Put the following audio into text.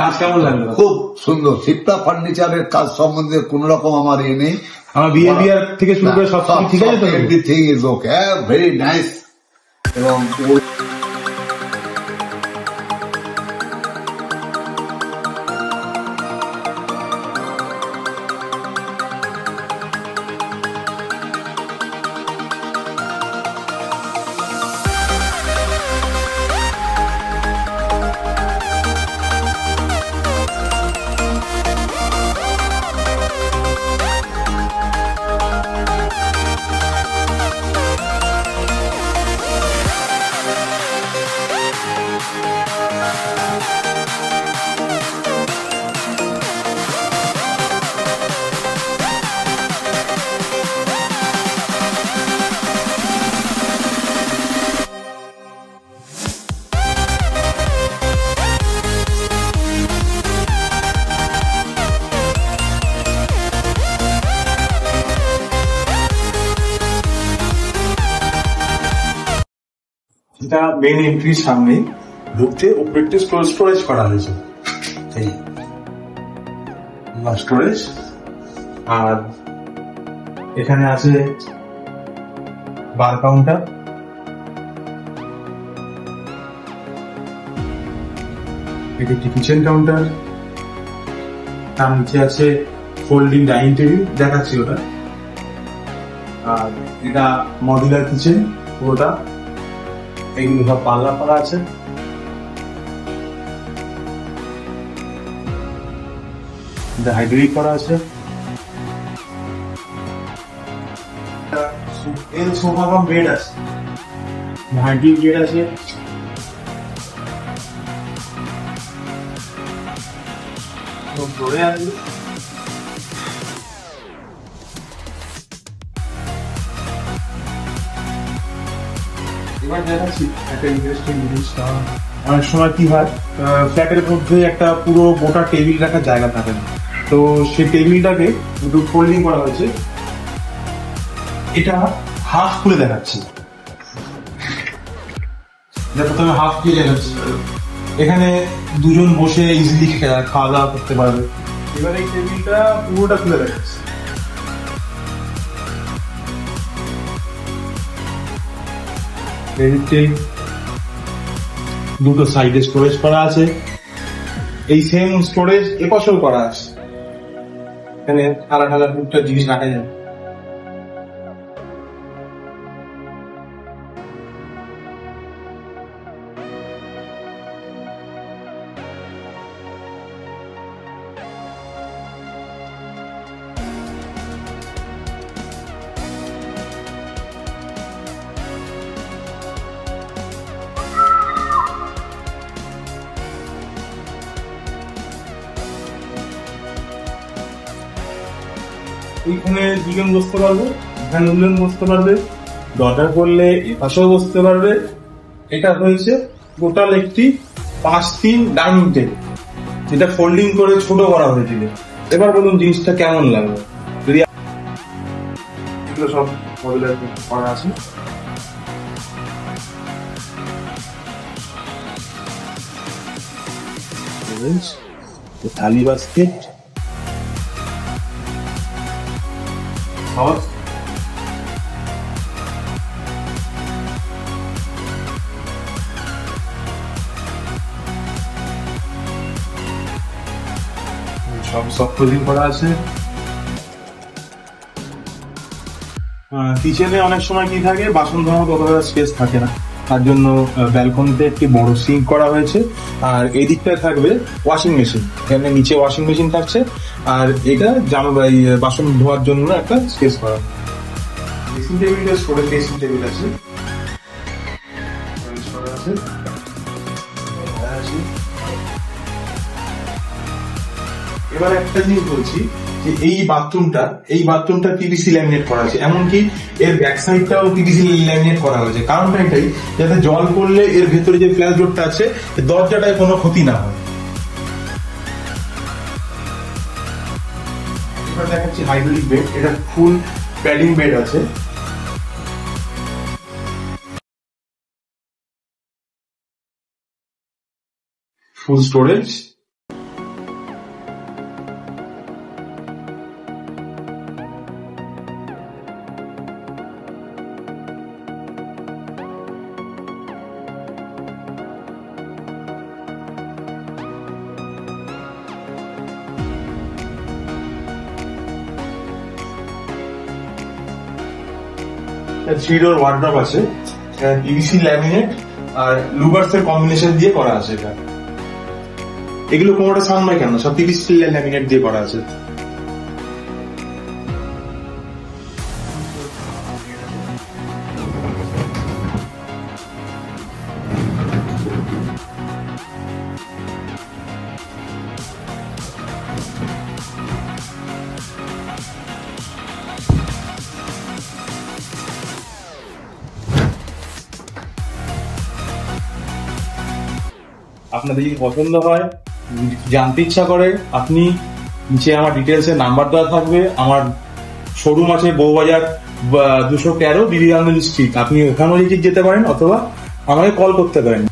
কাজ কেমন লাগলো? খুব সুন্দর। শিপ্রা ফার্নিচারের কাজ সম্বন্ধে কোন রকম আমার ইয়ে নেই। আমার বিহেভিয়ার থেকে শুরু করে সব ঠিক আছে তো? Everything is okay, very nice. এবং এটা মেইন এন্ট্রির সামনে ঢুকতে উপরে একটু স্টোরেজ করা হয়েছে, এই স্টোরেজ। আর এখানে আছে বার কাউন্টার, এটি একটি কিচেন কাউন্টার, তার নিচে আছে ফোল্ডিং ডাইনিং টেবিল, দেখাচ্ছি ওটা। আর এটা মডুলার কিচেন পুরোটা, এইগুলো সব পাল্লা করা আছে। হাইড্রোলিক করা আছে, সোফা কাম বেড আছে, হাইড্রোলিক বেড আছে। ধরে আছে এবার দেখাচ্ছি একটা ইন্টারেস্টিং জিনিসটা। অনেক সময় কি হয়, ফ্ল্যাটের মধ্যে একটা পুরো গোটা টেবিল রাখার জায়গা থাকে না, তো সেই টেবিলটাকে একটু ফোল্ডিং করা হয়েছে। এটা হাফ খুলে দেখাচ্ছি, প্রথমে হাফ দিয়ে দেখাচ্ছি। এখানে দুজন বসে ইজিলি খাওয়া দাওয়া করতে পারবে। এবার এই টেবিলটা পুরোটা খুলে দেখাচ্ছি। দুটো সাইডে স্টোরেজ করা আছে, এই সেম স্টোরেজ এপাশেও করা আছে। এখানে ঠালা ঠালা টুকটাক জিনিস রাখা যায়। এইখানে দুজন বসতে পারবে, এখানে দুজন বসতে পারবে, দরকার পড়লে এপাশেও বসতে পারবে। এটা হয়েছে টোটাল একটি 5-3 ডাইনিং টেবিল, যেটা ফোল্ডিং করে ছোট করা হয়েছিল। এবার বলুন জিনিসটা কেমন লাগবে। যদি এগুলো সব মডেলের করা আছে, থালি বাস্কেট, সব ক্লোজিং করা আছে। কিচেনে অনেক সময় কি থাকে, বাসন ধোয়ার ততটা স্পেস থাকে না, তার জন্য ব্যালকনিতে একটি বড় সিঙ্ক করা হয়েছে। আর এই দিকটায় থাকবে ওয়াশিং মেশিন, এখানে নিচে ওয়াশিং মেশিন থাকছে। আর এটা বাসন ধোয়ার জন্য একটা স্পেস করা। ড্রেসিং টেবিলটা স্টোরেজ ড্রেসিং টেবিল আছে। এবার একটা জিনিস বলছি যে এই বাথরুমটা পিভিসি ল্যামিনেট করা আছে, এমনকি এর ব্যাক সাইডটাও পিভিসি ল্যামিনেট করা হয়েছে। কারণটা এটাই, যাতে জল পড়লে এর ভেতরে যে ফ্ল্যাশ ডোরটা আছে দরজাটায় কোনো ক্ষতি না হয়। এবার দেখাচ্ছি হাইড্রোলিক বেড, এটা ফুল প্যাডিং বেড আছে। full storage থ্রি ডোর ওয়ার্ড্রপ আছে, পিভিসি ল্যামিনেট আর লুভার্স এর কম্বিনেশন দিয়ে করা আছে এটা। এগুলো কোনোটা সাউন্ড হয় কেন, সব পিভিসি ল্যামিনেট দিয়ে করা আছে। আপনাদের যদি পছন্দ হয়, জানতে ইচ্ছা করে, আপনি নিচে আমার ডিটেলস এর নাম্বার দেওয়া থাকবে। আমার শোরুম আছে বউবাজার 213 বিবেকানন্দ স্ট্রিট, আপনি ওখানেও যেতে পারেন অথবা আমাকে কল করতে পারেন।